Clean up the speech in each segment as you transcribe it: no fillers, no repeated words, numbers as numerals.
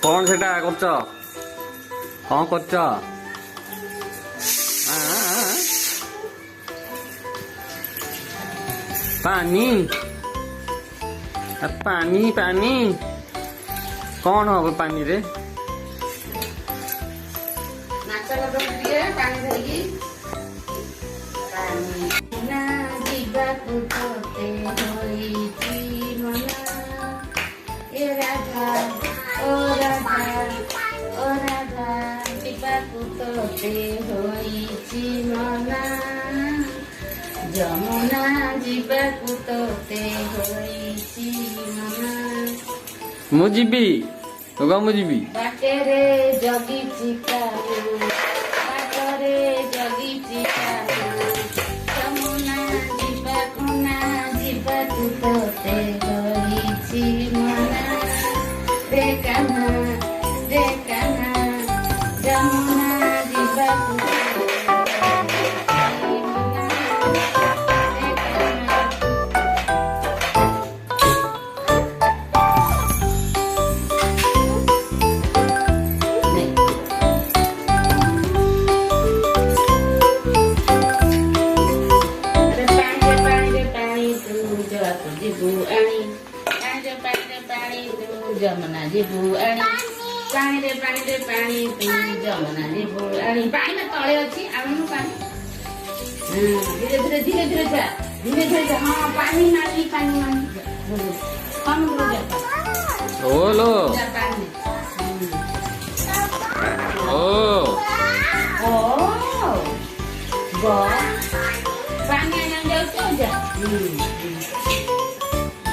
कौन सेटा करछ कौन करछ पानी पानी पानी कौन हो पानी रे जमुना जीवाकु तोते होईची मना मुजीबी होगा मुजीबी बाटेरे जगीची काहू बाटरे जगीची काहू जमुना जीवाकु तोते होईची मना रे कान्हा जमुना जीवाकु जमुना जीबू आनी पानी रे पानी तू जमुना जीबू आनी पानी में तले अच्छी आनु पानी धीरे धीरे जा हाँ पानी मानी हम ओलो ओ ओ गो पानी आना जाऊ जा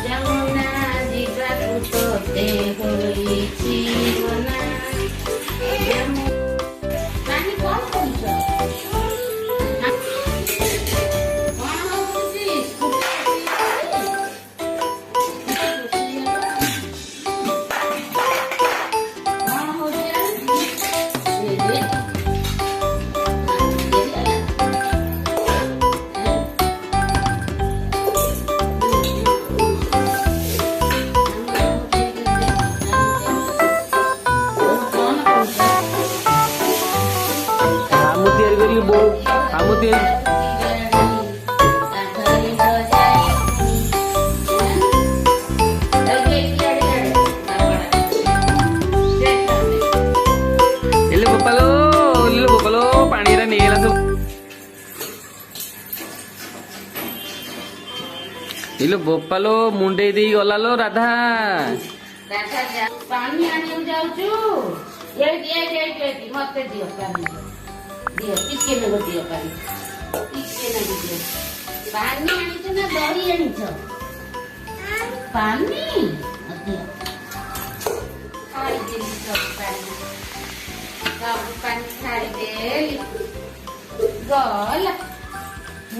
जमुना जीवाकु तोते होईची मना पानी कौन कौन इलो बोपालो मुंडे दी गला लो राधा पानी आने जाऊचु ये मत दियो पानी दियो किसके में दियो पानी पानी आनी तो ना दही आनी छो पानी दियो खाई दे सब पानी खाई दे गला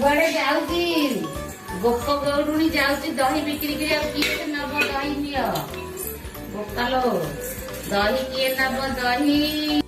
बड़े जाऊची गोप गौरुणी जाऊची दही बिक्री किए नब दही नियो बोकालो दही किए नब दही।